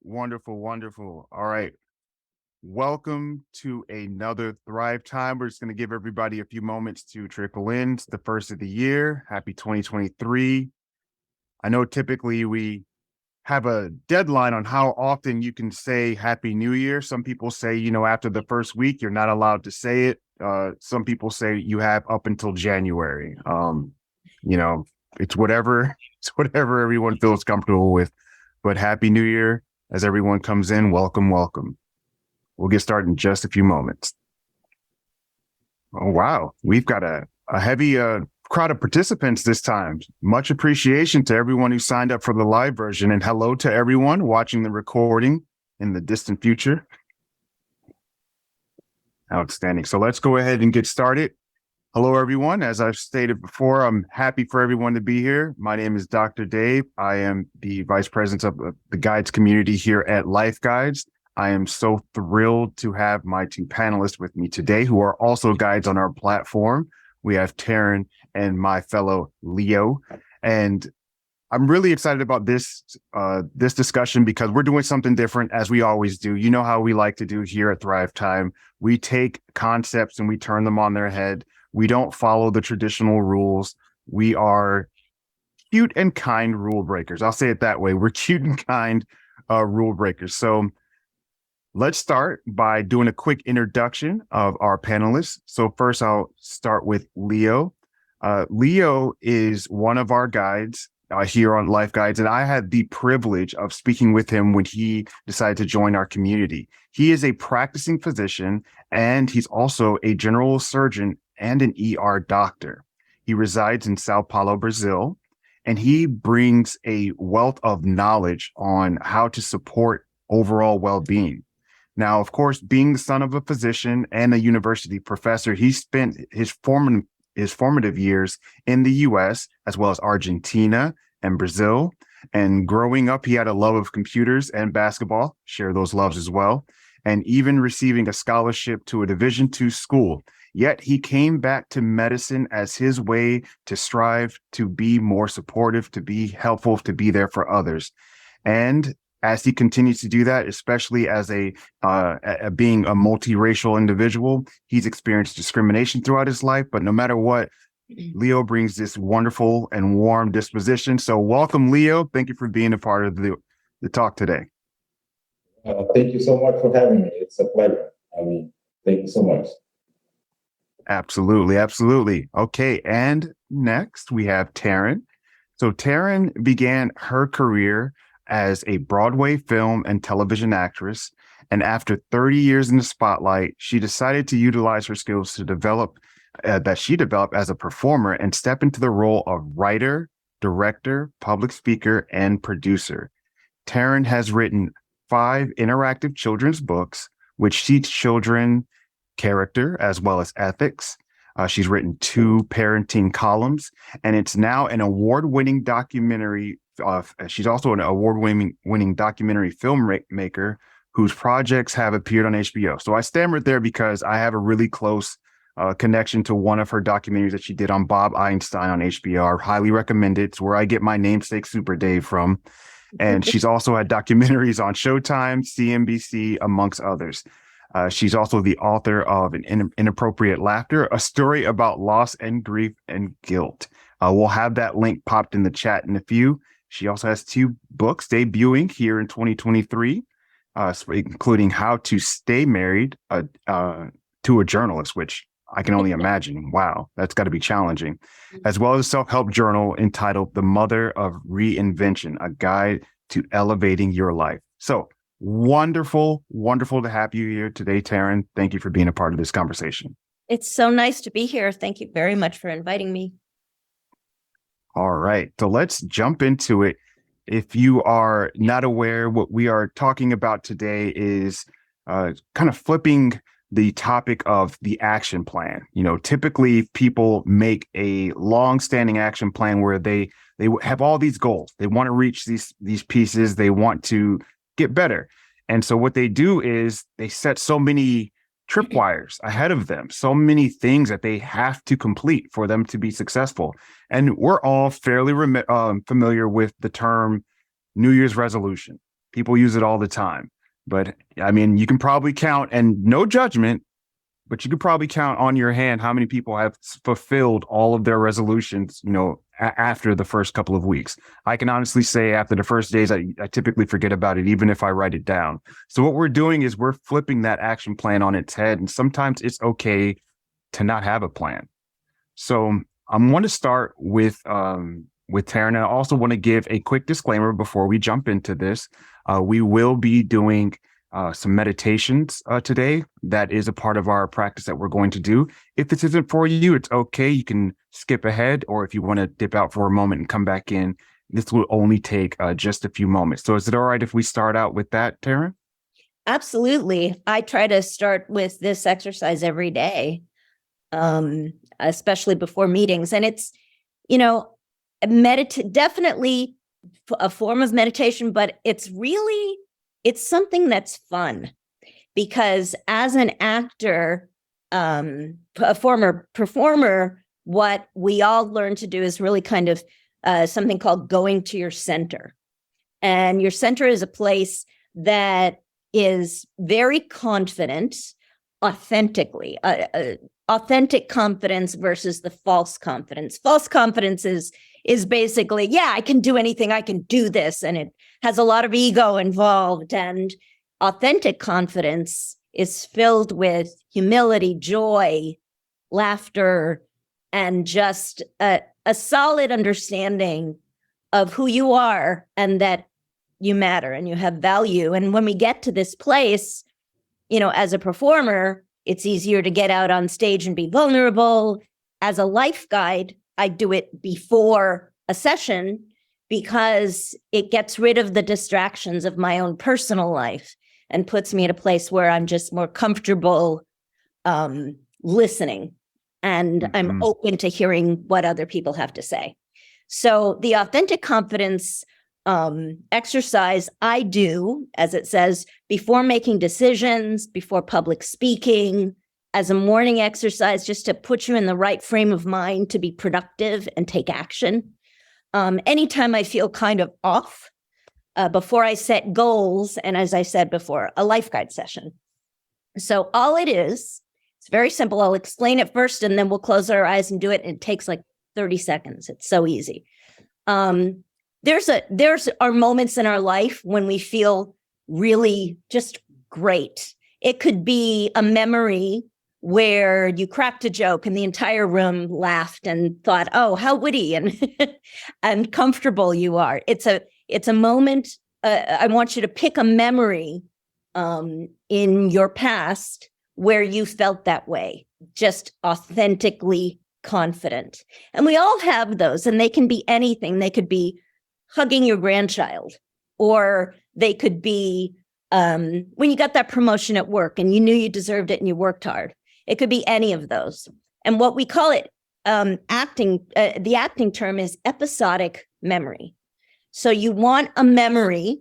Wonderful, wonderful. All right. Welcome to another Thrive Time. We're just going to give everybody a few moments to trickle in. It's the first of the year. Happy 2023. I know typically we have a deadline on how often you can say Happy New Year. Some people say, after the first week, you're not allowed to say it. Some people say you have up until January. You know, it's whatever, it's whatever everyone feels comfortable with. But Happy New Year as everyone comes in. Welcome, welcome. We'll get started in just a few moments. Oh, wow. We've got a heavy crowd of participants this time. Much appreciation to everyone who signed up for the live version, and hello to everyone watching the recording in the distant future. Outstanding. So let's go ahead and get started. Hello, everyone. As I've stated before, I'm happy for everyone to be here. My name is Dr. Dave. I am the Vice President of the Guides community here at LifeGuides. I am so thrilled to have my two panelists with me today who are also guides on our platform. We have Taryn and my fellow Leo. And I'm really excited about this discussion because we're doing something different, as we always do. You know how we like to do here at Thrive Time. We take concepts and we turn them on their head. We don't follow the traditional rules. We are cute and kind rule breakers. I'll say it that way. We're cute and kind rule breakers. So let's start by doing a quick introduction of our panelists. So first, I'll start with Leo. Leo is one of our guides here on Life Guides, and I had the privilege of speaking with him when he decided to join our community. He is a practicing physician, and he's also a general surgeon and an ER doctor. He resides in Sao Paulo, Brazil, and he brings a wealth of knowledge on how to support overall well-being. Now, of course, being the son of a physician and a university professor, he spent his formative years in the US, as well as Argentina and Brazil. And growing up, he had a love of computers and basketball, share those loves as well, and even receiving a scholarship to a Division II school. Yet he came back to medicine as his way to strive to be more supportive, to be helpful, to be there for others. And as he continues to do that, especially as being a multiracial individual, he's experienced discrimination throughout his life. But no matter what, Leo brings this wonderful and warm disposition. So welcome, Leo. Thank you for being a part of the talk today. Thank you so much for having me. It's a pleasure. Thank you so much. Absolutely, absolutely. Okay, and next we have Taryn. So Taryn began her career as a Broadway film and television actress, and after 30 years in the spotlight, she decided to utilize her skills to develop as a performer and step into the role of writer, director, public speaker, and producer. Taryn has written 5 interactive children's books, which teach children character as well as ethics. She's written 2 parenting columns, and it's now an award-winning documentary. She's also an award-winning documentary filmmaker whose projects have appeared on HBO. So I stammered there because I have a really close connection to one of her documentaries that she did on Bob Einstein on HBO. I highly recommend it. It's where I get my namesake Super Dave from. And she's also had documentaries on Showtime, CNBC, amongst others. She's also the author of Inappropriate Laughter, a story about loss and grief and guilt. We'll have that link popped in the chat in a few. She also has 2 books debuting here in 2023, including How to Stay Married to a Journalist, which I can only imagine. Wow, that's got to be challenging. As well as a self-help journal entitled The Mother of Reinvention, a guide to elevating your life. So wonderful, wonderful to have you here today, Taryn. Thank you for being a part of this conversation. It's so nice to be here. Thank you very much for inviting me. All right, so let's jump into it. If you are not aware, what we are talking about today is kind of flipping the topic of the action plan. Typically people make a long-standing action plan where they have all these goals. They want to reach these pieces. They want to get better. And so what they do is they set so many tripwires ahead of them, so many things that they have to complete for them to be successful. And we're all fairly familiar with the term New Year's resolution. People use it all the time. But I mean, you can probably count, and no judgment, but you could probably count on your hand how many people have fulfilled all of their resolutions, after the first couple of weeks. I can honestly say after the first days, I typically forget about it, even if I write it down. So what we're doing is we're flipping that action plan on its head. And sometimes it's okay to not have a plan. So I want to start with Taryn, and I also want to give a quick disclaimer before we jump into this. We will be doing some meditations today. That is a part of our practice that we're going to do. If this isn't for you, it's okay. You can skip ahead, or if you want to dip out for a moment and come back in, this will only take just a few moments. So is it all right if we start out with that, Taryn? Absolutely. I try to start with this exercise every day, especially before meetings. And it's, definitely a form of meditation, but it's something that's fun, because as an actor, a former performer, what we all learn to do is really kind of something called going to your center. And your center is a place that is very confident, authentically, authentic confidence versus the false confidence. False confidence is basically, I can do anything, I can do this. And it has a lot of ego involved. And authentic confidence is filled with humility, joy, laughter, and just a solid understanding of who you are and that you matter and you have value. And when we get to this place, as a performer, it's easier to get out on stage and be vulnerable. As a life guide, I do it before a session because it gets rid of the distractions of my own personal life and puts me at a place where I'm just more comfortable listening, and I'm open to hearing what other people have to say. So the authentic confidence exercise I do, as it says, before making decisions, before public speaking, as a morning exercise, just to put you in the right frame of mind to be productive and take action. Anytime I feel kind of off, before I set goals, and as I said before, a LifeGuide session. So all it is, it's very simple. I'll explain it first, and then we'll close our eyes and do it. And it takes like 30 seconds. It's so easy. There's our moments in our life when we feel really just great. It could be a memory where you cracked a joke and the entire room laughed and thought, oh, how witty and and comfortable you are. It's a moment. I want you to pick a memory in your past where you felt that way, just authentically confident. And we all have those, and they can be anything. They could be hugging your grandchild, or they could be when you got that promotion at work and you knew you deserved it and you worked hard. It could be any of those. And what we call it, acting, the acting term is episodic memory. So you want a memory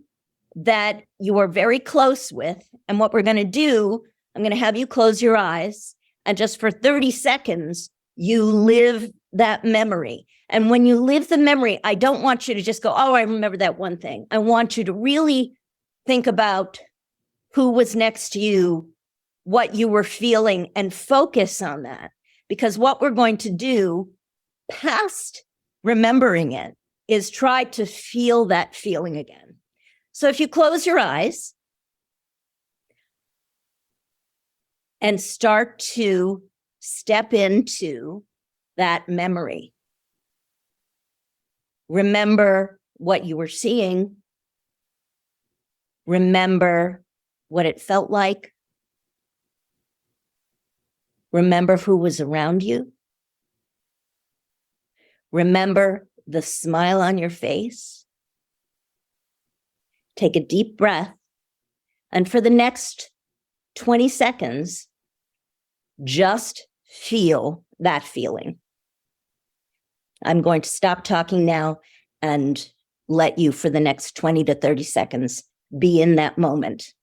that you are very close with. And what we're going to do, I'm going to have you close your eyes, and just for 30 seconds, you live that memory. And when you live the memory, I don't want you to just go, oh, I remember that one thing. I want you to really think about who was next to you, what you were feeling, and focus on that. Because what we're going to do past remembering it is try to feel that feeling again. So if you close your eyes and start to step into that memory, remember what you were seeing, remember what it felt like, remember who was around you, remember the smile on your face. Take a deep breath, and for the next 20 seconds, just feel that feeling. I'm going to stop talking now and let you, for the next 20 to 30 seconds, be in that moment.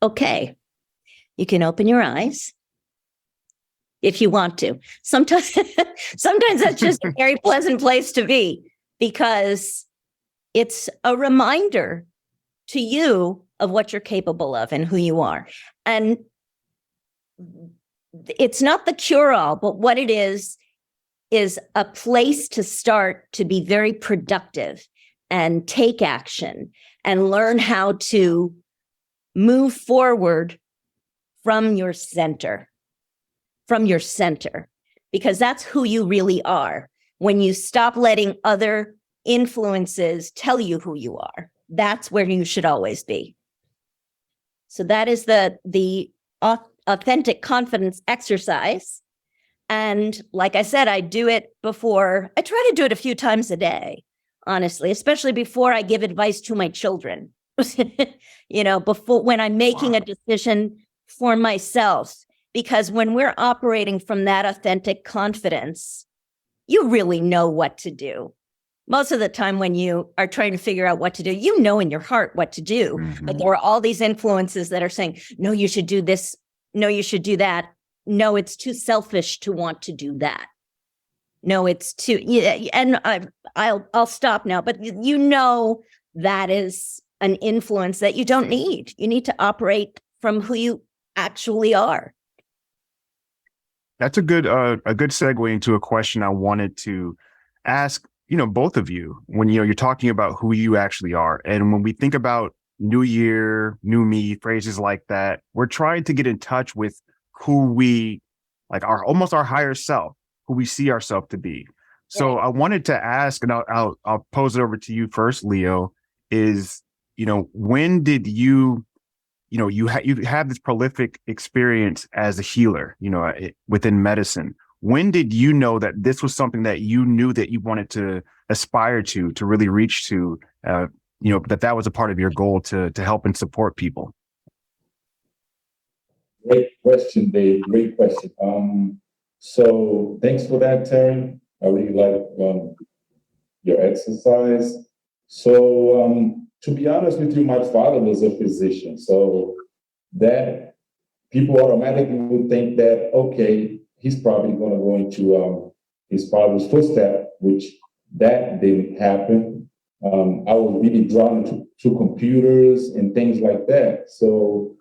okay. You can open your eyes if you want to. Sometimes that's just a very pleasant place to be, because it's a reminder to you of what you're capable of and who you are. And it's not the cure-all, but what it is a place to start to be very productive and take action and learn how to move forward from your center, because that's who you really are. When you stop letting other influences tell you who you are, that's where you should always be. So that is the authentic confidence exercise. And like I said, I do it before. I try to do it a few times a day, honestly, especially before I give advice to my children. Before, when I'm making a decision for myself, because when we're operating from that authentic confidence, you really know what to do. Most of the time when you are trying to figure out what to do, you know in your heart what to do. Mm-hmm. But there are all these influences that are saying, no, you should do this. No, you should do that. No, it's too selfish to want to do that. No, it's too, and I'll stop now. But that is an influence that you don't need. You need to operate from who you actually are. That's a good segue into a question I wanted to ask, both of you, when, you're talking about who you actually are. And when we think about new year, new me, phrases like that, we're trying to get in touch with who we, like almost our higher self, who we see ourselves to be. So Right. I wanted to ask, and I'll pose it over to you first, Leo, is, when did you have this prolific experience as a healer, within medicine. When did you know that this was something that you knew that you wanted to aspire to really reach to, that was a part of your goal to help and support people? Great question, Dave. Great question. So thanks for that, Terry. I really like your exercise. So to be honest with you, my father was a physician. So that people automatically would think that, okay, he's probably going to go into his father's footsteps, which that didn't happen. I was really drawn to computers and things like that. So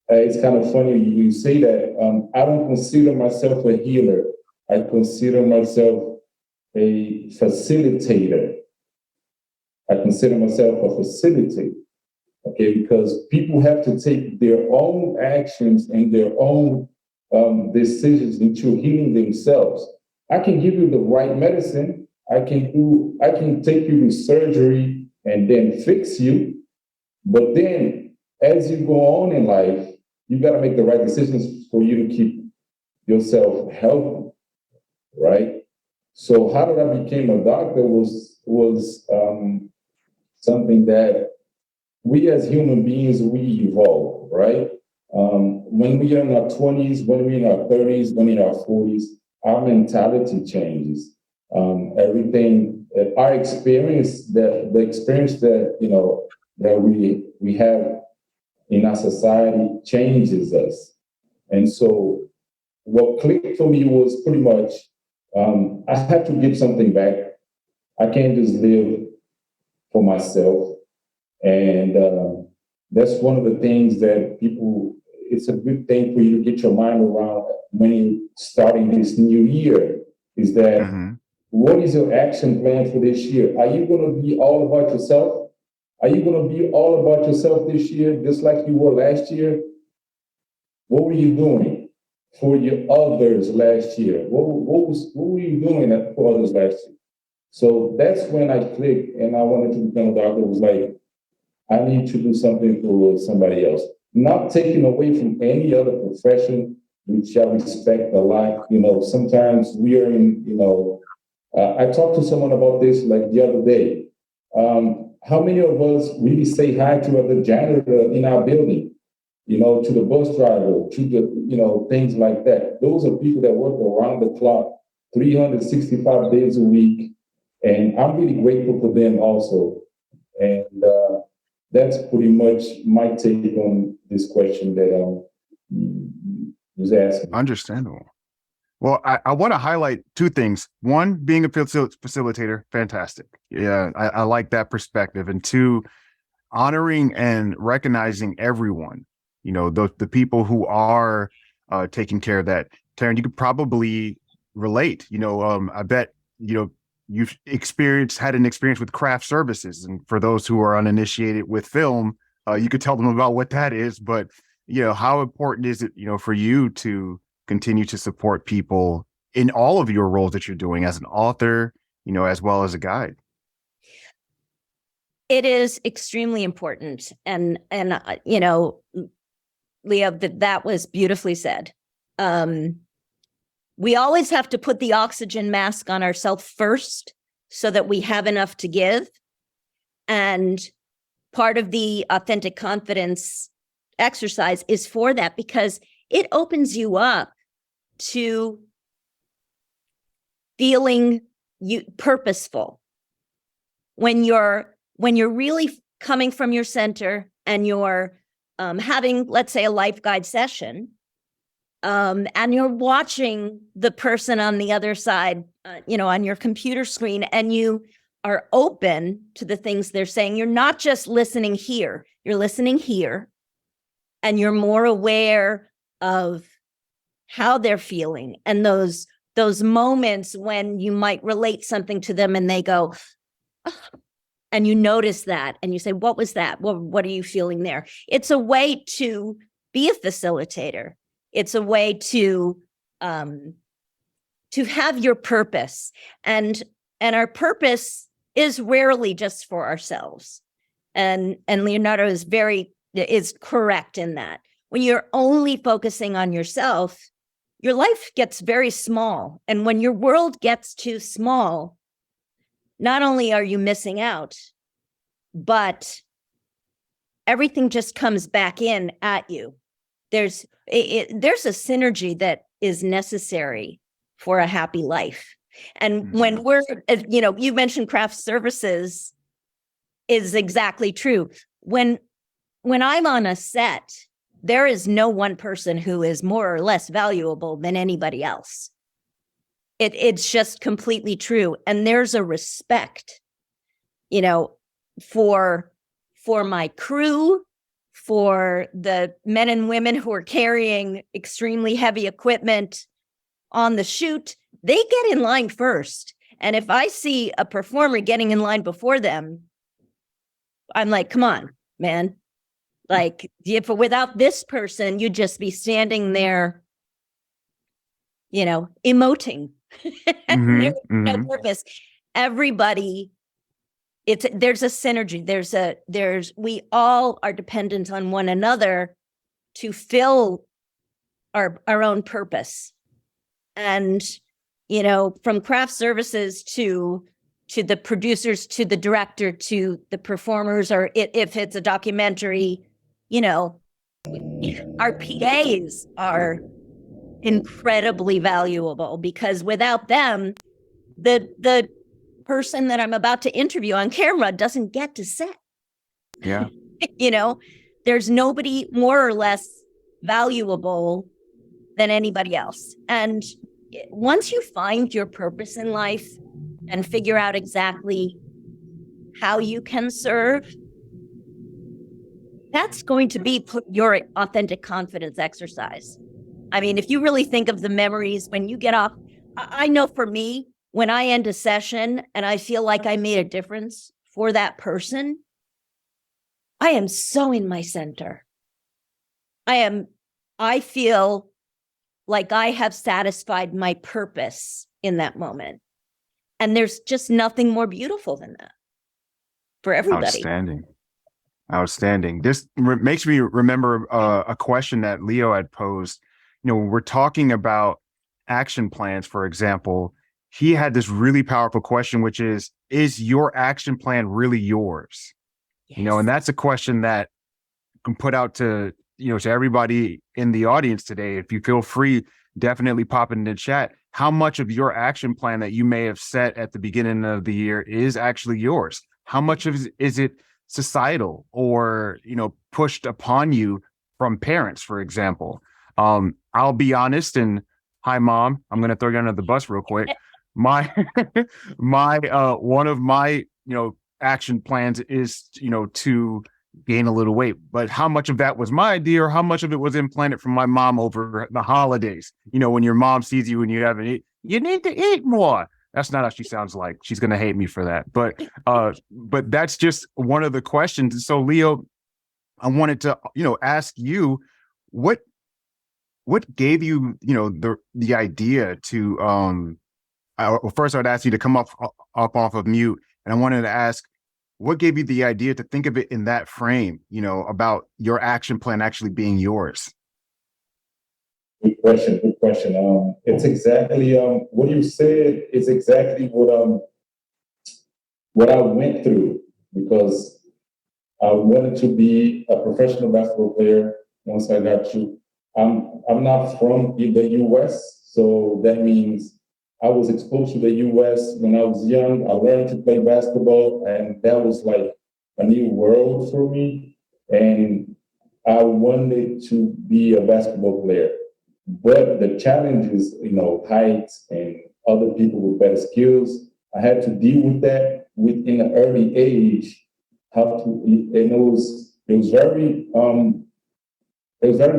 it's kind of funny you say that. I don't consider myself a healer. I consider myself a facilitator. I consider myself a facilitator. Okay, because people have to take their own actions and their own decisions into healing themselves. I can give you the right medicine. I can take you to surgery and then fix you. But then as you go on in life, you got to make the right decisions for you to keep yourself healthy, right? So how did I become a doctor was something that we as human beings, we evolve, right? When we are in our 20s, when we're in our 30s, when we're in our 40s, our mentality changes. Everything, our experience, the experience that, that we have in our society changes us. And so what clicked for me was pretty much, I had to give something back. I can't just live for myself. And that's one of the things that it's a good thing for you to get your mind around when you're starting this new year, is that what is your action plan for this year? Are you going to be all about yourself? Are you going to be all about yourself this year, just like you were last year? What were you doing for your others last year? What were you doing for others last year? So that's when I clicked and I wanted to become a doctor. It was like, I need to do something for somebody else. Not taking away from any other profession, which I respect a lot. Sometimes we are in, I talked to someone about this like the other day. How many of us really say hi to the janitor in our building, to the bus driver, to the, things like that? Those are people that work around the clock, 365 days a week. And I'm really grateful for them also. And that's pretty much my take on this question that you was asking. Understandable. Well, I want to highlight two things. One, being a facilitator, fantastic. Yeah, I like that perspective. And two, honoring and recognizing everyone, the people who are taking care of that. Taryn, you could probably relate. I bet, you've had an experience with craft services. And for those who are uninitiated with film, you could tell them about what that is. But, how important is it, for you to continue to support people in all of your roles that you're doing as an author, as well as a guide? It is extremely important. And Leo, that was beautifully said. We always have to put the oxygen mask on ourselves first so that we have enough to give. And part of the authentic confidence exercise is for that, because it opens you up to feeling purposeful. When you're really coming from your center and you're having, let's say, a LifeGuide session, and you're watching the person on the other side, on your computer screen, and you are open to the things they're saying. You're not just listening here, you're listening here, and you're more aware of how they're feeling, and those moments when you might relate something to them and they go, oh, and you notice that and you say, what was that? Well, what are you feeling there? It's a way to be a facilitator. It's a way to have your purpose, and our purpose is rarely just for ourselves. And Leonardo is correct in that. When you're only focusing on yourself, your life gets very small. And when your world gets too small, not only are you missing out, but everything just comes back in at you. There's a synergy that is necessary for a happy life. And when we're, you mentioned craft services is exactly true. When I'm on a set, there is no one person who is more or less valuable than anybody else. It's just completely true. And there's a respect, for my crew, for the men and women who are carrying extremely heavy equipment on the shoot. They get in line first. And if I see a performer getting in line before them, I'm like, come on, man. Like, if without this person, you'd just be standing there, emoting. There's no purpose. Everybody, there's a synergy. We all are dependent on one another to fill our own purpose. And, from craft services to the producers, to the director, to the performers, or if it's a documentary, our PAs are incredibly valuable, because without them, the person that I'm about to interview on camera doesn't get to set. Yeah. There's nobody more or less valuable than anybody else. And once you find your purpose in life and figure out exactly how you can serve, that's going to be your authentic confidence exercise. I mean, if you really think of the memories when you get off, I know for me, when I end a session and I feel like I made a difference for that person, I am so in my center. I feel like I have satisfied my purpose in that moment. And there's just nothing more beautiful than that for everybody. Outstanding. This makes me remember a question that Leo had posed. When we're talking about action plans, for example, he had this really powerful question, which is your action plan really yours? Yes. And that's a question that can put out to everybody in the audience today. If you feel free, definitely pop in the chat. How much of your action plan that you may have set at the beginning of the year is actually yours? How much of is it societal or, pushed upon you from parents, for example. I'll be honest, and hi, Mom, I'm going to throw you under the bus real quick. My, one of my, action plans is, to gain a little weight, but how much of that was my idea or how much of it was implanted from my mom over the holidays? When your mom sees you and you haven't eaten, you need to eat more. That's not how she sounds like. She's going to hate me for that. But that's just one of the questions. So Leo, I wanted to, ask you what gave you, the idea to, well, first I'd ask you to come up off of mute. And I wanted to ask, what gave you the idea to think of it in that frame, about your action plan actually being yours? Good question. Good question. It's exactly what you said is exactly what I went through, because I wanted to be a professional basketball player once I got to. I'm not from the U.S., so that means I was exposed to the U.S. when I was young. I learned to play basketball, and that was like a new world for me. And I wanted to be a basketball player. But the challenges, height and other people with better skills, I had to deal with that within an early age. And it was very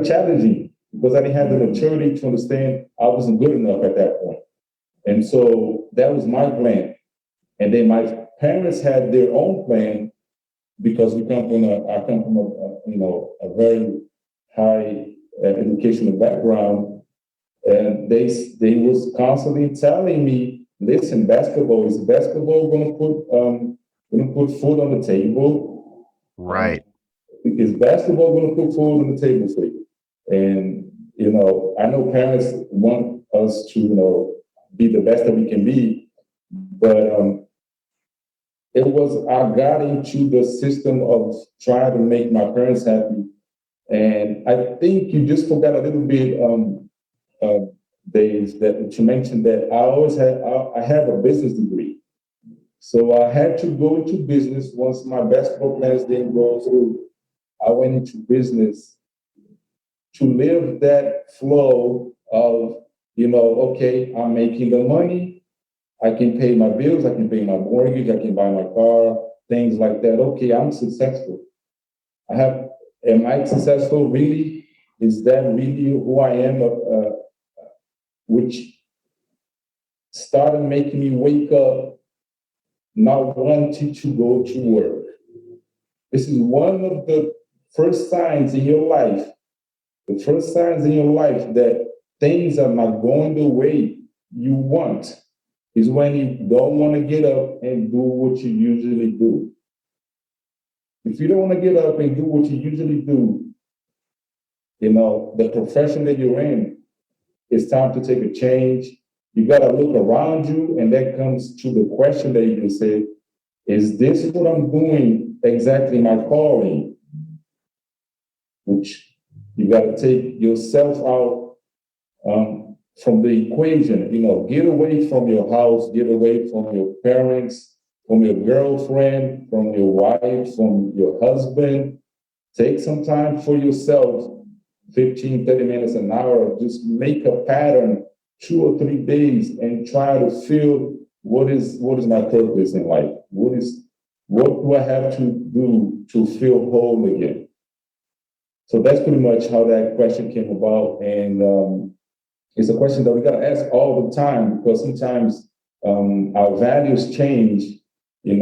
challenging because I didn't have the maturity to understand I wasn't good enough at that point. And so that was my plan. And then my parents had their own plan, because I come from a very high educational background. And they was constantly telling me, listen, basketball going to put food on the table? Right. Is basketball going to put food on the table for you? And, I know parents want us to, be the best that we can be, but I got into the system of trying to make my parents happy. And I think you just forgot a little bit, Dave, that you mentioned that I have a business degree. So I had to go into business once my basketball plans didn't go through. I went into business to live that flow of, okay, I'm making the money. I can pay my bills. I can pay my mortgage. I can buy my car, things like that. Okay, I'm successful. Am I successful really? Is that really who I am? Which started making me wake up not wanting to go to work. This is one of the first signs in your life, that things are not going the way you want, is when you don't want to get up and do what you usually do. If you don't want to get up and do what you usually do, the profession that you're in, it's time to take a change. You got to look around you, and that comes to the question that you can say, is this what I'm doing exactly my calling? Which you got to take yourself out from the equation. Get away from your house, get away from your parents, from your girlfriend, from your wife, from your husband. Take some time for yourself, 15, 30 minutes, an hour. Just make a pattern, 2 or 3 days, and try to feel what is my purpose in life? What do I have to do to feel whole again? So that's pretty much how that question came about. And it's a question that we got to ask all the time, because sometimes our values change, in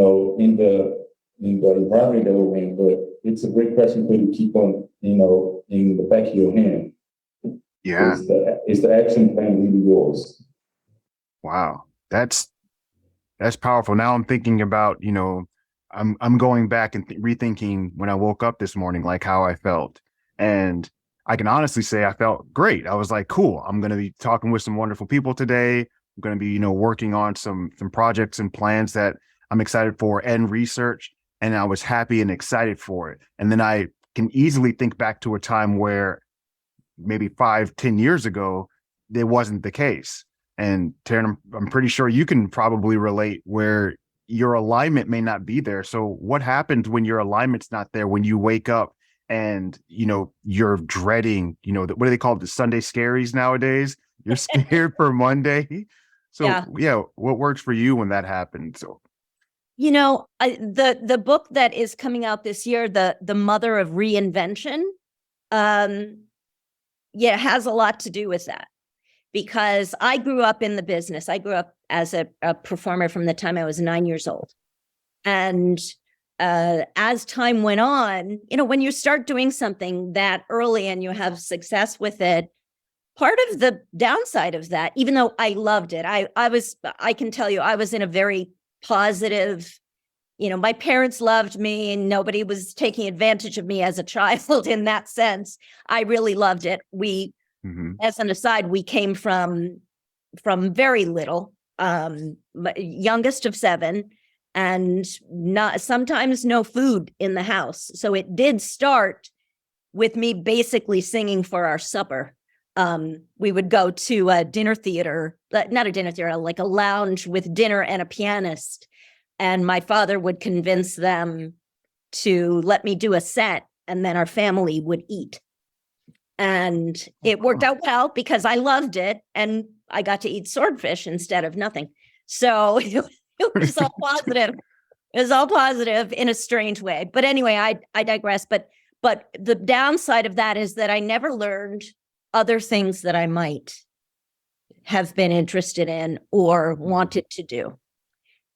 the environment that we're in. But it's a great question for you to keep on, in the back of your hand. Yeah. Is the action plan really yours? Wow. That's powerful. Now I'm thinking about, I'm going back and rethinking when I woke up this morning, like how I felt. And I can honestly say I felt great. I was like, cool, I'm going to be talking with some wonderful people today. I'm going to be, working on some projects and plans that I'm excited for, and research. And I was happy and excited for it. And then I can easily think back to a time where maybe 5-10 years ago, it wasn't the case. And Taryn, I'm pretty sure you can probably relate, where, your alignment may not be there. So what happens when your alignment's not there, when you wake up and, you're dreading, what do they call it? The Sunday scaries nowadays? You're scared for Monday. So yeah, what works for you when that happens? So, the book that is coming out this year, the Mother of Reinvention, has a lot to do with that, because I grew up in the business. I grew up as a performer from the time I was 9 years old. And as time went on, when you start doing something that early and you have success with it, part of the downside of that, even though I loved it, I can tell you, I was in a very positive, my parents loved me and nobody was taking advantage of me as a child in that sense. I really loved it. As an aside, we came from very little, youngest of 7, and sometimes no food in the house. So it did start with me basically singing for our supper. We would go to a dinner theater, not a dinner theater, like a lounge with dinner and a pianist. And my father would convince them to let me do a set, and then our family would eat. And it worked out well because I loved it, and I got to eat swordfish instead of nothing. So it was all positive. It was all positive in a strange way. But anyway, I digress. But the downside of that is that I never learned other things that I might have been interested in or wanted to do.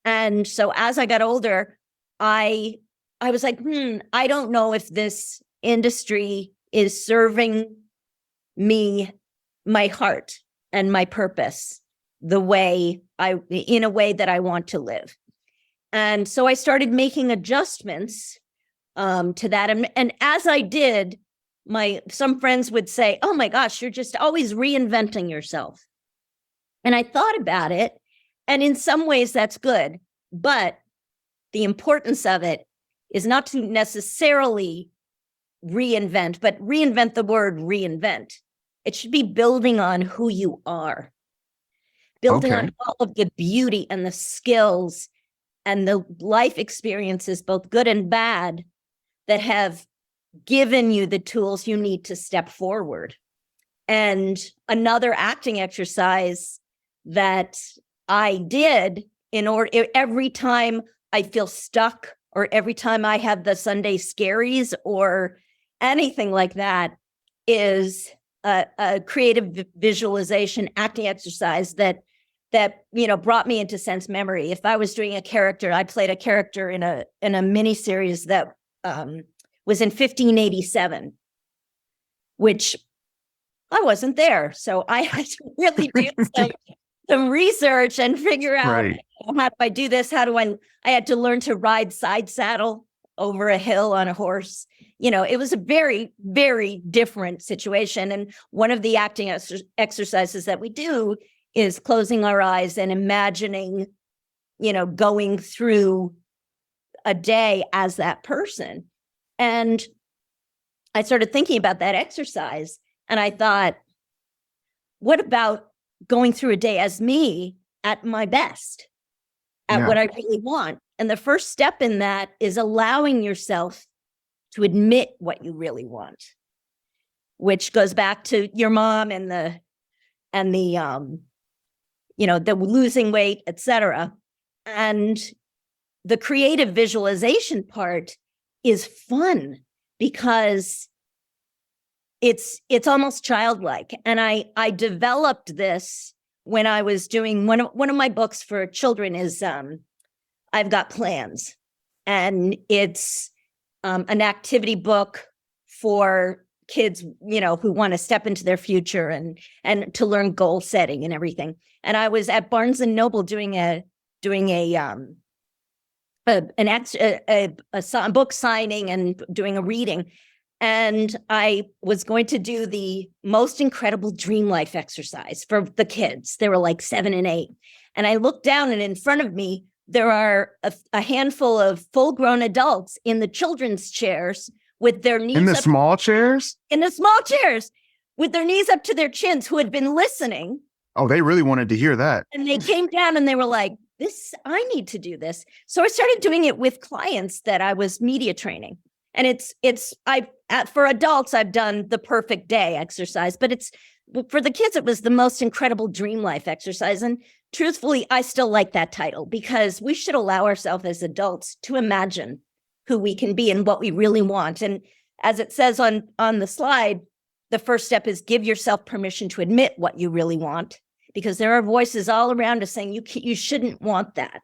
And so as I got older, I was like, I don't know if this industry is serving me, my heart and my purpose in a way that I want to live. And so I started making adjustments to that. And as I did, some friends would say, oh my gosh, you're just always reinventing yourself. And I thought about it. And in some ways that's good. But the importance of it is not to necessarily reinvent, but reinvent the word reinvent. It should be building on who you are, building on all of the beauty and the skills and the life experiences, both good and bad, that have given you the tools you need to step forward. And another acting exercise that I did every time I feel stuck, or every time I have the Sunday scaries or anything like that, is a creative visualization acting exercise that brought me into sense memory. If I was doing a character, I played a character in a miniseries that was in 1587, which I wasn't there. So I had to really do some research and figure out, how do I do this? I had to learn to ride side saddle over a hill on a horse. It was a very, very different situation. And one of the acting exercises that we do is closing our eyes and imagining, going through a day as that person. And I started thinking about that exercise, and I thought, what about going through a day as me at my best, at what I really want? And the first step in that is allowing yourself to admit what you really want, which goes back to your mom and the losing weight, etc. And the creative visualization part is fun because it's almost childlike. And I developed this when I was doing one of my books for children is I've Got Plans, and it's an activity book for kids, who want to step into their future and to learn goal setting and everything. And I was at Barnes and Noble doing a book signing and doing a reading. And I was going to do the most incredible dream life exercise for the kids. They were like 7 and 8. And I looked down, and in front of me, there are a handful of full-grown adults in the children's chairs with their knees in the small chairs? In the small chairs with their knees up to their chins, who had been listening. Oh, they really wanted to hear that. And they came down and they were like, I need to do this. So I started doing it with clients that I was media training. And for adults, I've done the perfect day exercise, but for the kids, it was the most incredible dream life exercise. And truthfully, I still like that title because we should allow ourselves as adults to imagine who we can be and what we really want. And as it says on the slide, the first step is give yourself permission to admit what you really want, because there are voices all around us saying you shouldn't want that.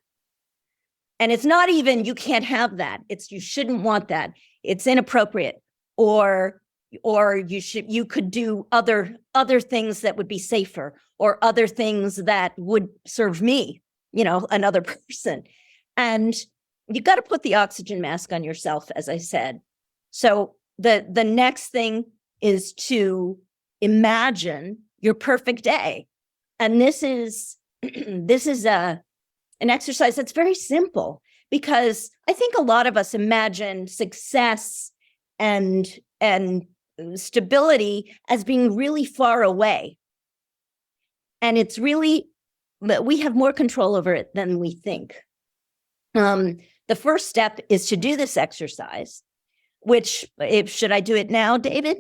And it's not even you can't have that. It's you shouldn't want that. It's inappropriate, or you could do other things that would be safer, or other things that would serve me, another person. And you got to put the oxygen mask on yourself, as I said. So the next thing is to imagine your perfect day. And this is an exercise that's very simple, because I think a lot of us imagine success and stability as being really far away. And it's really, we have more control over it than we think. The first step is to do this exercise, which, should I do it now, David?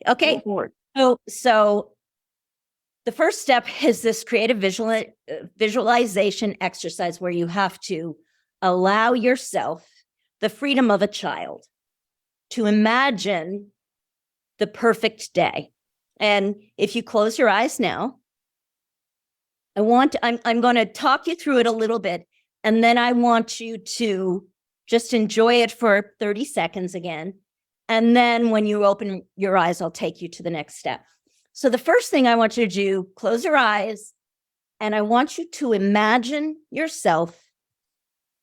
Okay. So the first step is this creative visualization exercise, where you have to allow yourself the freedom of a child to imagine the perfect day. And if you close your eyes now, I'm going to talk you through it a little bit, and then I want you to just enjoy it for 30 seconds again. And then when you open your eyes, I'll take you to the next step. So the first thing I want you to do, close your eyes, and I want you to imagine yourself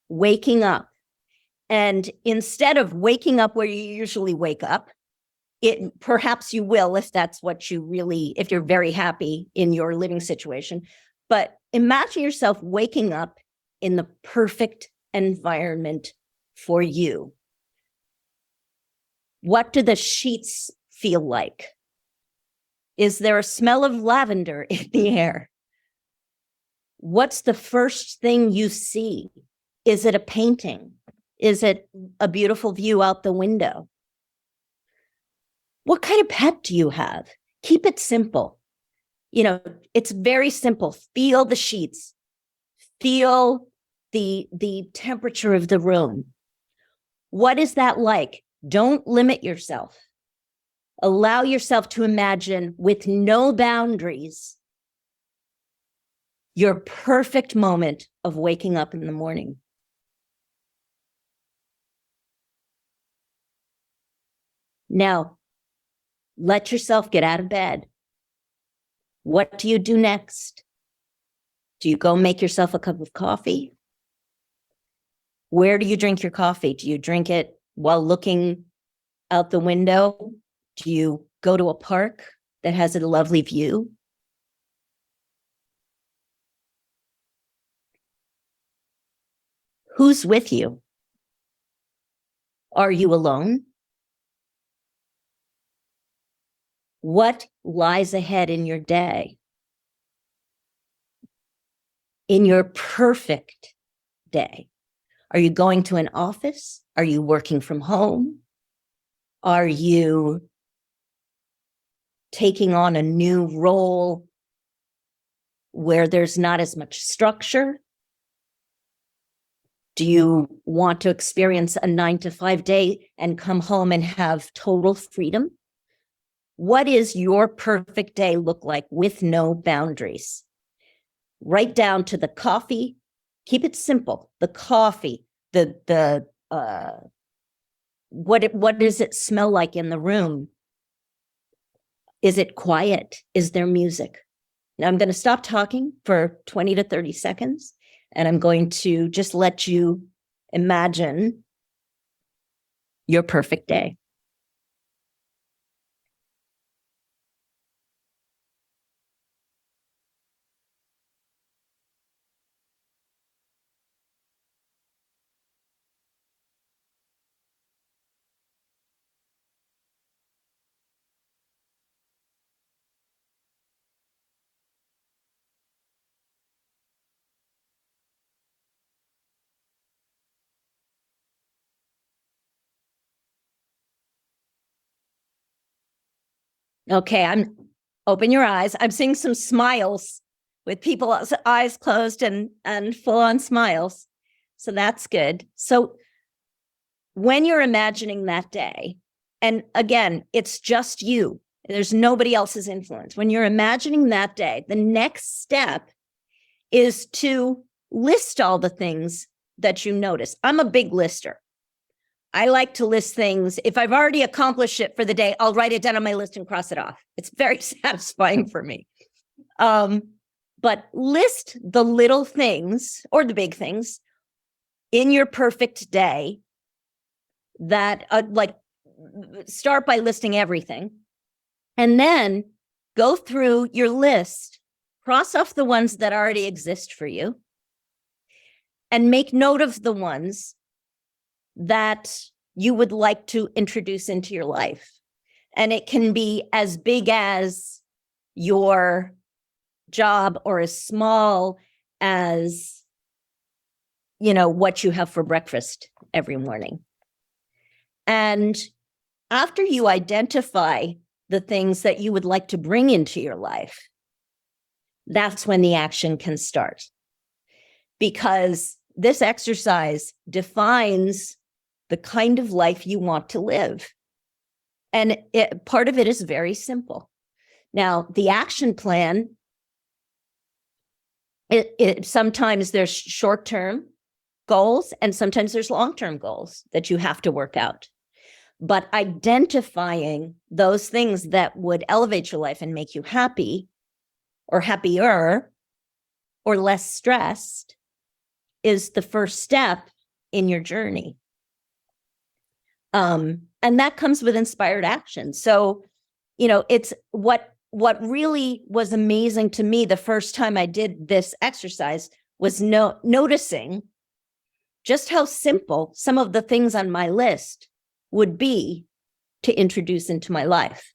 waking up. And instead of waking up where you usually wake up, perhaps you will, if that's what if you're very happy in your living situation, but imagine yourself waking up in the perfect environment for you. What do the sheets feel like? Is there a smell of lavender in the air? What's the first thing you see? Is it a painting? Is it a beautiful view out the window? What kind of pet do you have? Keep it simple. It's very simple. Feel the sheets. Feel the temperature of the room. What is that like? Don't limit yourself. Allow yourself to imagine, with no boundaries, your perfect moment of waking up in the morning. Now, let yourself get out of bed. What do you do next? Do you go make yourself a cup of coffee? Where do you drink your coffee? Do you drink it while looking out the window? Do you go to a park that has a lovely view? Who's with you? Are you alone? What lies ahead in your day? In your perfect day? Are you going to an office? Are you working from home? Are you taking on a new role where there's not as much structure? Do you want to experience a 9-to-5 day and come home and have total freedom? What is your perfect day look like with no boundaries? Right down to the coffee. Keep it simple. The coffee, what does it smell like in the room? Is it quiet? Is there music? Now I'm going to stop talking for 20 to 30 seconds, and I'm going to just let you imagine your perfect day. Okay, open your eyes. I'm seeing some smiles with people's eyes closed and full on smiles. So that's good. So when you're imagining that day, and again, it's just you, there's nobody else's influence. When you're imagining that day, the next step is to list all the things that you notice. I'm a big lister. I like to list things. If I've already accomplished it for the day, I'll write it down on my list and cross it off. It's very satisfying for me. But list the little things or the big things in your perfect day that start by listing everything. And then go through your list, cross off the ones that already exist for you, and make note of the ones that you would like to introduce into your life. And it can be as big as your job or as small as, what you have for breakfast every morning. And after you identify the things that you would like to bring into your life, that's when the action can start. Because this exercise defines the kind of life you want to live. And part of it is very simple. Now, the action plan, sometimes there's short-term goals and sometimes there's long-term goals that you have to work out. But identifying those things that would elevate your life and make you happy or happier or less stressed is the first step in your journey. And that comes with inspired action. So, it's what really was amazing to me the first time I did this exercise was noticing just how simple some of the things on my list would be to introduce into my life.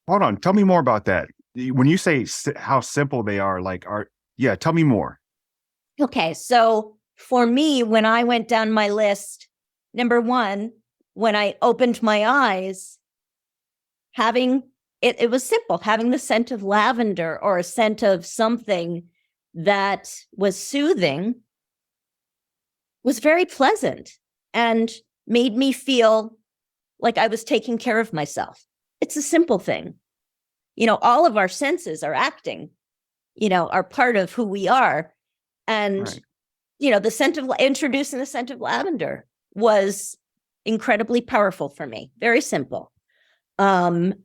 Hold on. Tell me more about that. When you say how simple they are, tell me more. Okay. So for me, when I went down my list, number one, when I opened my eyes, it was simple, having the scent of lavender or a scent of something that was soothing was very pleasant and made me feel like I was taking care of myself. It's a simple thing. All of our senses are acting, are part of who we are. And, right. Introducing the scent of lavender was incredibly powerful for me. Very simple. When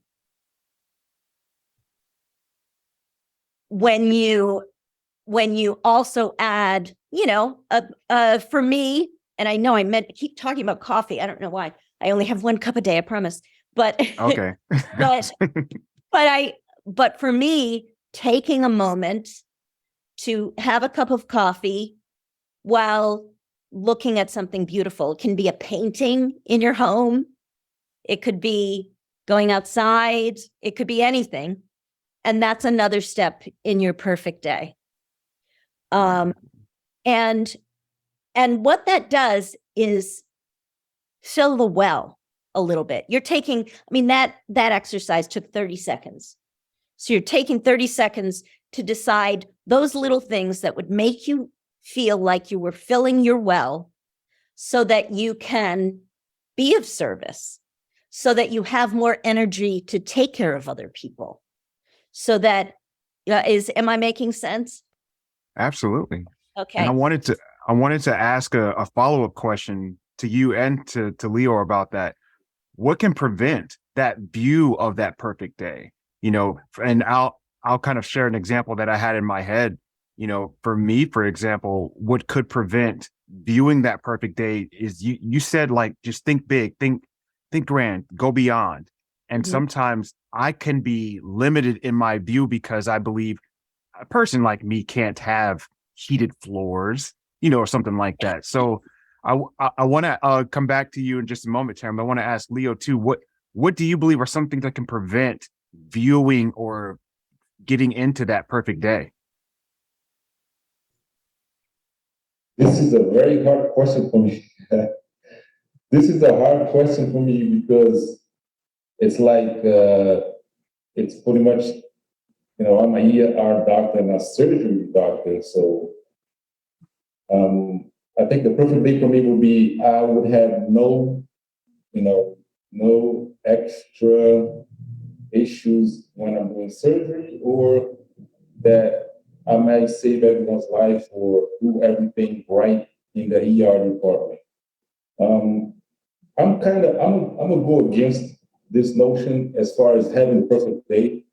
you also add, for me, and I know I keep talking about coffee. I don't know why. I only have one cup a day, I promise. But okay. but for me, taking a moment to have a cup of coffee while looking at something beautiful. It can be a painting in your home. It could be going outside. It could be anything. And that's another step in your perfect day. And what that does is fill the well a little bit. You're taking, that exercise took 30 seconds. So you're taking 30 seconds to decide those little things that would make you feel like you were filling your well so that you can be of service, so that you have more energy to take care of other people. So that am I making sense? Absolutely. Okay. And I wanted to ask a follow-up question to you and to Leo about that. What can prevent that view of that perfect day? And I'll kind of share an example that I had in my head. For me, for example, what could prevent viewing that perfect day is you said, just think big, think grand, go beyond. And sometimes I can be limited in my view because I believe a person like me can't have heated floors, or something like that. So I want to come back to you in just a moment, Tam. I want to ask Leo too, what do you believe are some things that can prevent viewing or getting into that perfect day? This is a very hard question for me. This is a hard question for me because it's like, it's pretty much, I'm a ER doctor and a surgery doctor. So I think the perfect day for me would be, I would have no extra issues when I'm doing surgery, or that I might save everyone's life or do everything right in the ER department. I'm gonna go against this notion as far as having a perfect day.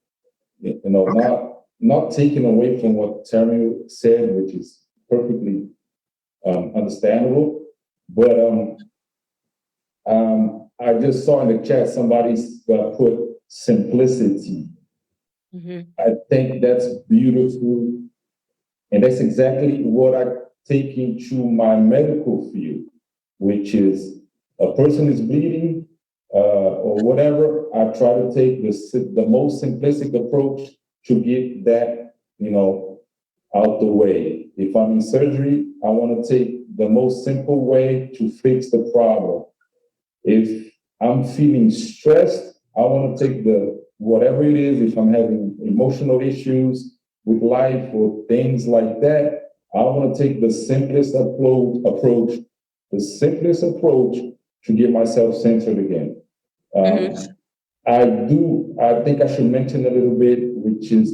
Okay. Not taking away from what Terry said, which is perfectly understandable. But I just saw in the chat somebody's put simplicity. Mhm. I think that's beautiful, and that's exactly what I take into my medical field, which is a person is bleeding or whatever. I try to take the most simplistic approach to get that, out the way. If I'm in surgery, I want to take the most simple way to fix the problem. If I'm feeling stressed, I want to take whatever it is. If I'm having emotional issues with life or things like that, I want to take the simplest approach, to get myself centered again. Mhm. I think I should mention a little bit, which is,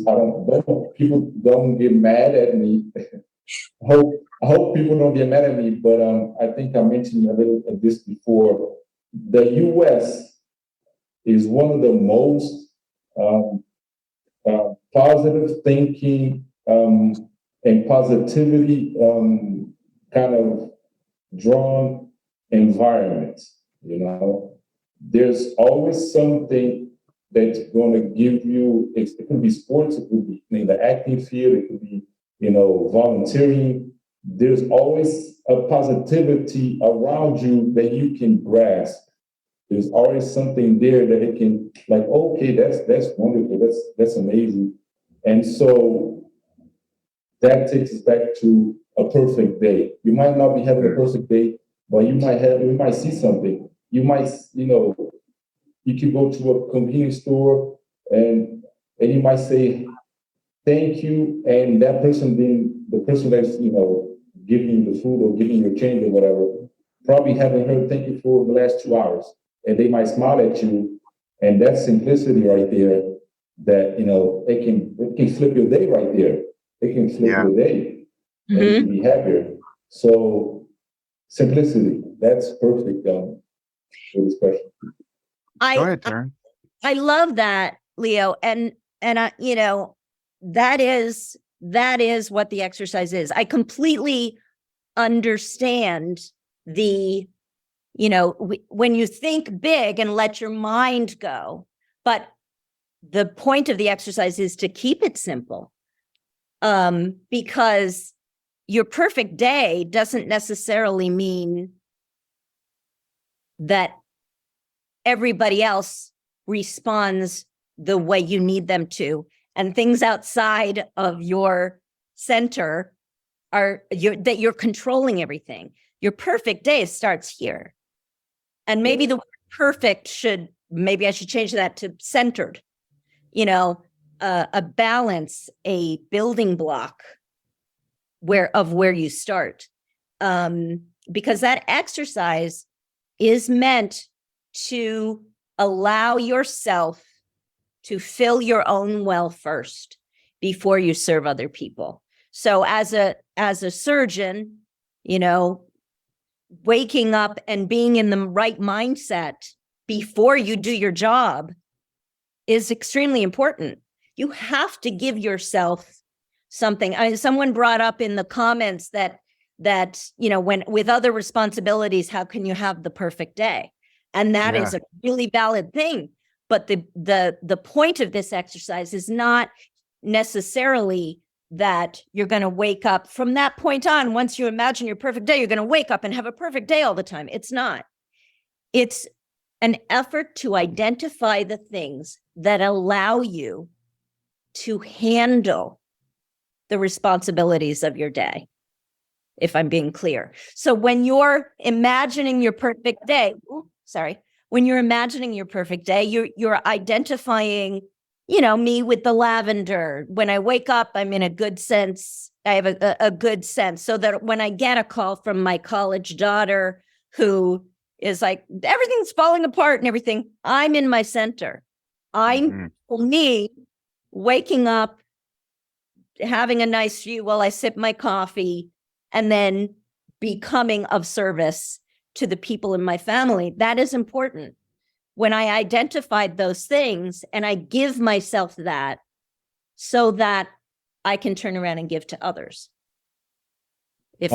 people don't get mad at me. I hope people don't get mad at me, but I think I mentioned a little of this before. The U.S. is one of the most positive thinking and positivity kind of drawn environments. There's always something that's going to give you. It could be sports, it could be in the acting field, it could be volunteering. There's always a positivity around you that you can grasp. There's always something there that it can, like, okay, that's wonderful, that's amazing. And so that takes us back to a perfect day. You might not be having a perfect day, but you might see something. You might, you can go to a convenience store and you might say thank you, and that person being the person that's giving you the food or giving you a change or whatever, probably haven't heard thank you for the last 2 hours, and they might smile at you, and that simplicity right there, that it can flip your day right there. It can flip Yeah. your day, and you Mhm. can be happier. So simplicity, that's perfect for this question. Go I ahead, Taryn. I love that, Leo, and that is what the exercise is. I completely understand the when you think big and let your mind go, but the point of the exercise is to keep it simple, because your perfect day doesn't necessarily mean that everybody else responds the way you need them to, and things outside of your center that you're controlling everything. Your perfect day starts here. And maybe the word perfect maybe I should change that to centered, a balance, a building block where you start. Because that exercise is meant to allow yourself to fill your own well first before you serve other people. So as a surgeon, waking up and being in the right mindset before you do your job is extremely important. You have to give yourself something. Someone brought up in the comments that when with other responsibilities, how can you have the perfect day? And that is a really valid thing. But the point of this exercise is not necessarily that you're going to wake up from that point on. Once you imagine your perfect day, you're going to wake up and have a perfect day all the time. It's not. It's an effort to identify the things that allow you to handle the responsibilities of your day, if I'm being clear. So when you're imagining your perfect day, when you're imagining your perfect day, you're identifying, me with the lavender. When I wake up, I'm in a good sense. I have a good sense, so that when I get a call from my college daughter who is like, everything's falling apart and everything, I'm in my center. For me, waking up, having a nice view while I sip my coffee, and then becoming of service to the people in my family, that is important. When I identified those things and I give myself that so that I can turn around and give to others. I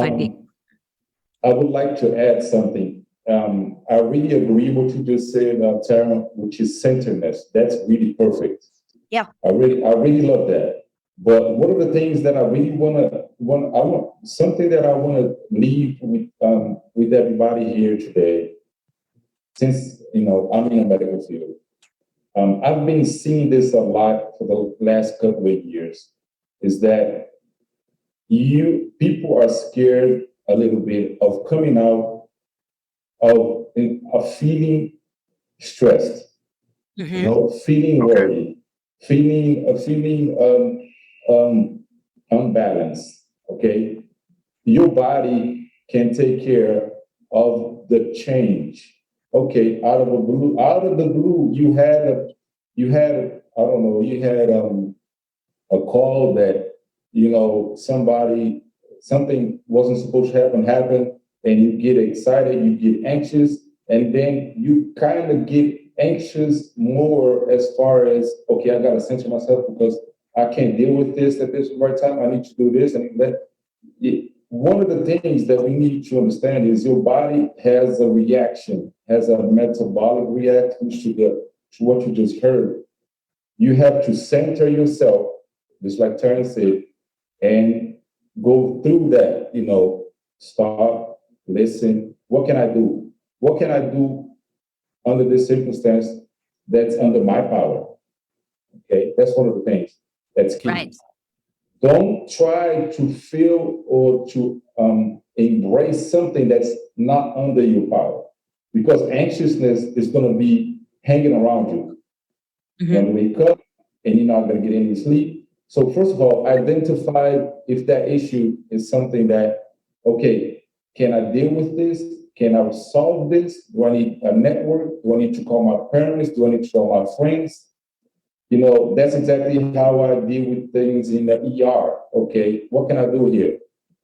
would like to add something. I really agree what you just said, Tara, which is centeredness. That's really perfect. Yeah. I really love that. But one of the things that I really something that I want to leave with everybody here today, since I'm in a medical field, I've been seeing this a lot for the last couple of years, is that people are scared a little bit of coming out of feeling stressed, feeling worried, feeling unbalanced. Okay, your body can take care of the change. Okay, out of the blue, you had a call that something wasn't supposed to happen, and you get excited, you get anxious, and then you kind of get anxious more as far as, okay, I got to center myself because I can't deal with this at this right time. I need to do this and that. One of the things that we need to understand is your body has a reaction, has a metabolic reaction to what you just heard. You have to center yourself, just like Terrence said, and go through that, stop, listen. What can I do? What can I do under this circumstance that's under my power? Okay, that's one of the things that's key. Right. Don't try to feel or to embrace something that's not under your power, because anxiousness is going to be hanging around you. You're going to wake up and you're not going to get any sleep. So first of all, identify if that issue is something that, okay, can I deal with this? Can I solve this? Do I need a network? Do I need to call my parents? Do I need to call my friends? That's exactly how I deal with things in the ER. Okay, what can I do here?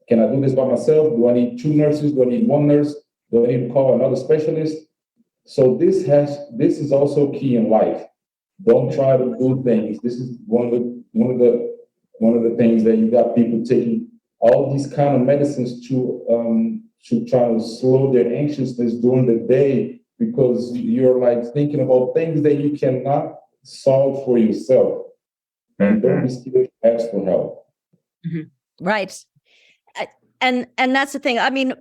Can I do this by myself? Do I need 2 nurses? Do I need 1 nurse? Do I need to call another specialist? So this is also key in life. Don't try to do things. This is one of the things that you got people taking all these kind of medicines to try to slow their anxiousness during the day, because you're like thinking about things that you cannot solve for yourself. And don't be scared to ask for help. Right. And that's the thing. I mean,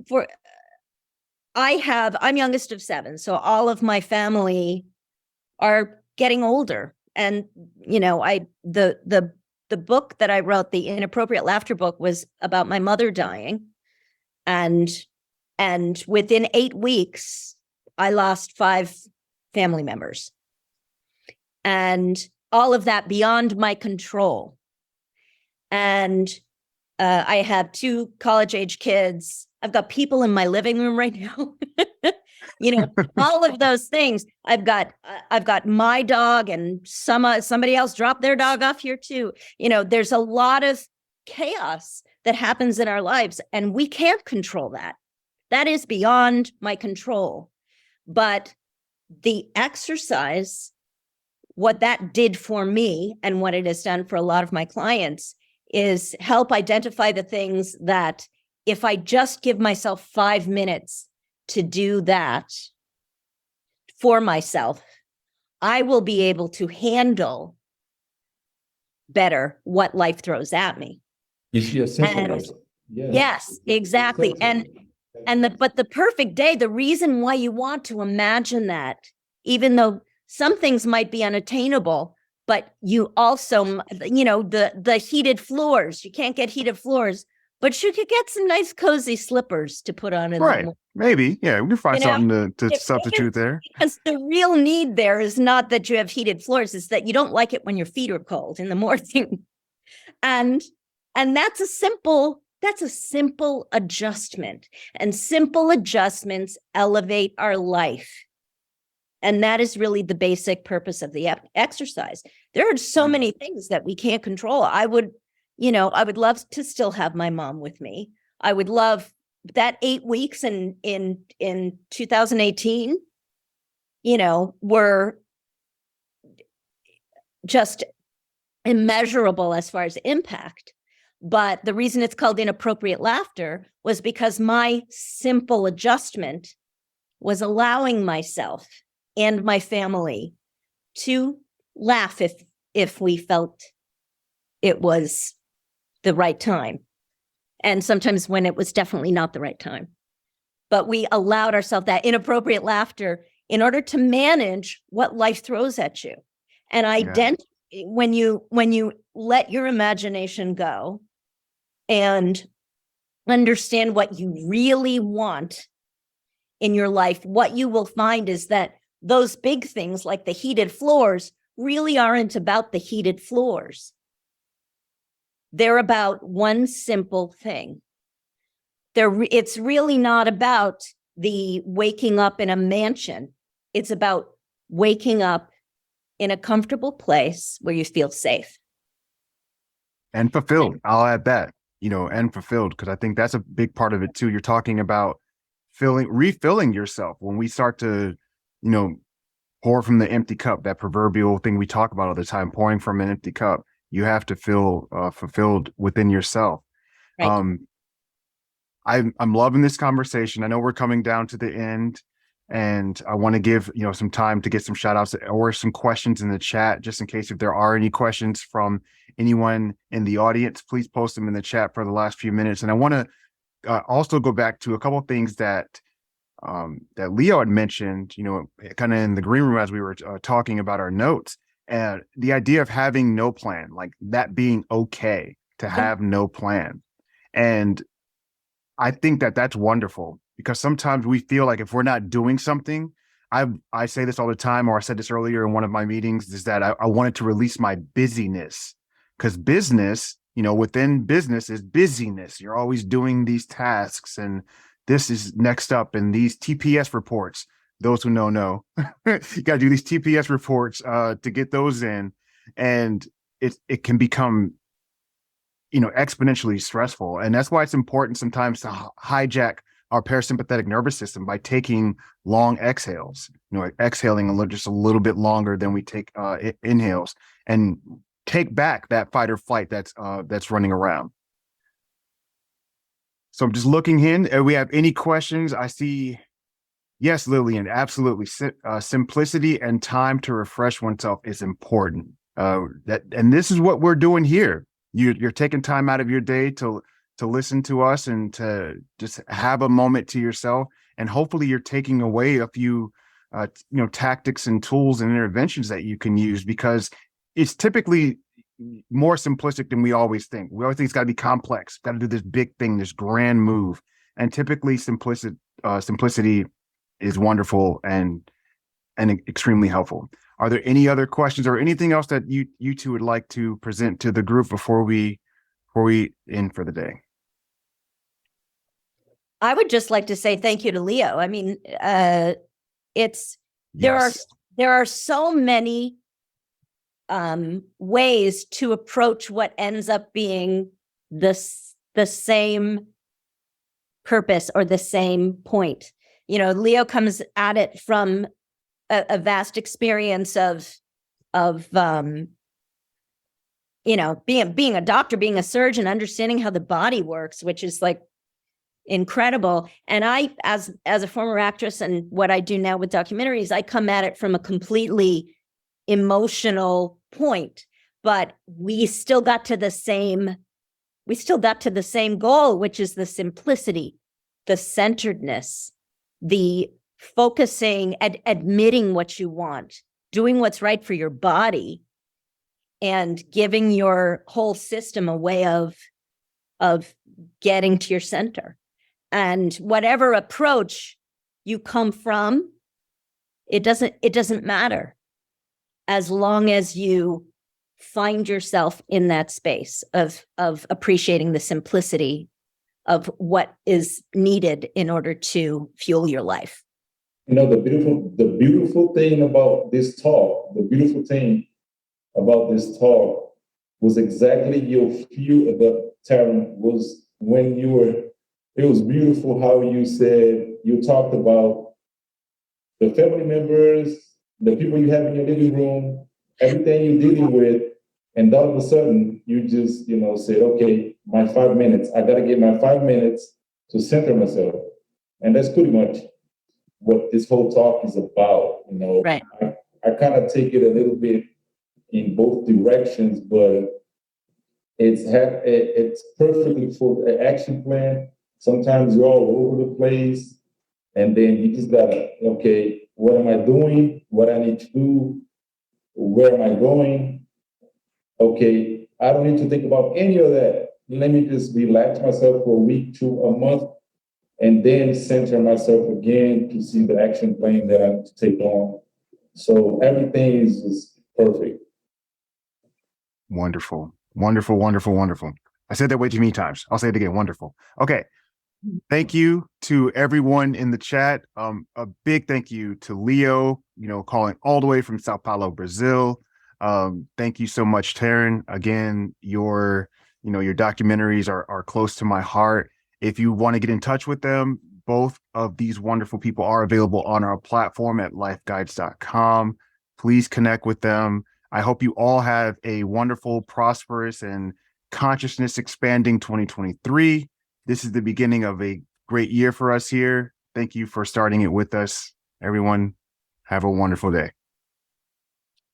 I'm youngest of 7, so all of my family are getting older. And, the book that I wrote, the Inappropriate Laughter book, was about my mother dying. And within 8 weeks, I lost 5 family members. And all of that beyond my control. And I have 2 college-age kids. I've got people in my living room right now. All of those things. I've got my dog, and somebody else dropped their dog off here too. There's a lot of chaos that happens in our lives, and we can't control that. That is beyond my control. But the exercise, what that did for me and what it has done for a lot of my clients, is help identify the things that if I just give myself 5 minutes to do that for myself, I will be able to handle better what life throws at me. Yes, exactly. But the perfect day, the reason why you want to imagine that, even though some things might be unattainable, but you also, the heated floors, you can't get heated floors, but you could get some nice cozy slippers to put on in the Right. morning. Maybe. Yeah. We can find You know, something to If- substitute there. Because the real need there is not that you have heated floors, it's that you don't like it when your feet are cold in the morning. And that's a simple adjustment. And simple adjustments elevate our life. And that is really the basic purpose of the exercise. There are so many things that we can't control. I would love to still have my mom with me. I would love that 8 weeks in 2018, were just immeasurable as far as impact. But the reason it's called inappropriate laughter was because my simple adjustment was allowing myself and my family to laugh if we felt it was the right time. And sometimes when it was definitely not the right time. But we allowed ourselves that inappropriate laughter in order to manage what life throws at you. And when you let your imagination go and understand what you really want in your life, what you will find is that those big things like the heated floors really aren't about the heated floors. They're about one simple thing. It's really not about the waking up in a mansion. It's about waking up in a comfortable place where you feel safe. And fulfilled. I'll add that, and fulfilled, because I think that's a big part of it too. You're talking about refilling yourself. When we start to, pour from the empty cup, that proverbial thing we talk about all the time, pouring from an empty cup, you have to feel fulfilled within yourself. Right. I'm loving this conversation. I know we're coming down to the end, and I want to give some time to get some shout outs or some questions in the chat, just in case if there are any questions from anyone in the audience. Please post them in the chat for the last few minutes. And I want to also go back to a couple of things that Leo had mentioned, kind of in the green room as we were talking about our notes, and the idea of having no plan, like that being okay to have no plan. And I think that that's wonderful, because sometimes we feel like if we're not doing something, I say this all the time, or I said this earlier in one of my meetings, is that I wanted to release my busyness, because business, within business is busyness. You're always doing these tasks, and this is next up, and these TPS reports. Those who know, you got to do these TPS reports to get those in, and it can become exponentially stressful. And that's why it's important sometimes to hijack our parasympathetic nervous system by taking long exhales, exhaling just a little bit longer than we take inhales, and take back that fight or flight that's running around. So I'm just looking in. If we have any questions, I see. Yes, Lillian, absolutely. Simplicity and time to refresh oneself is important. And this is what we're doing here. You're taking time out of your day to listen to us and to just have a moment to yourself. And hopefully you're taking away a few, tactics and tools and interventions that you can use, because it's typically more simplistic than we always think. We always think it's got to be complex, got to do this big thing, this grand move. And typically simplicity is wonderful and extremely helpful. Are there any other questions or anything else that you two would like to present to the group before we end for the day? I would just like to say thank you to Leo. I mean, there are so many ways to approach what ends up being the same purpose or the same point. Leo comes at it from a vast experience of being a doctor, being a surgeon, understanding how the body works, which is like incredible. And I, as a former actress, and what I do now with documentaries, I come at it from a completely emotional point, but we still got to the same goal, which is the simplicity, the centeredness, the focusing, admitting what you want, doing what's right for your body, and giving your whole system a way of of getting to your center. And whatever approach you come from, it doesn't matter, as long as you find yourself in that space of appreciating the simplicity of what is needed in order to fuel your life. You know, the beautiful thing about this talk, was exactly your view of the term was when you were, it was beautiful how you said, you talked about the family members, the people you have in your living room, everything you're dealing with, and all of a sudden you just, said, okay, my 5 minutes, I got to get my 5 minutes to center myself. And that's pretty much what this whole talk is about. Right. I kind of take it a little bit in both directions, but it's perfectly for an action plan. Sometimes you're all over the place, and then you just gotta, okay, what am I doing? What I need to do? Where am I going? Okay, I don't need to think about any of that. Let me just relax myself for a week to a month, and then center myself again to see the action plan that I need to take on. So everything is just perfect. Wonderful. Wonderful, wonderful, wonderful. I said that way too many times. I'll say it again. Wonderful. Okay. Thank you to everyone in the chat. A big thank you to Leo, calling all the way from Sao Paulo, Brazil. Thank you so much, Taryn. Again, your documentaries are close to my heart. If you want to get in touch with them, both of these wonderful people are available on our platform at lifeguides.com. Please connect with them. I hope you all have a wonderful, prosperous, and consciousness expanding 2023. This is the beginning of a great year for us here. Thank you for starting it with us. Everyone, have a wonderful day.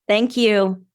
Thank you.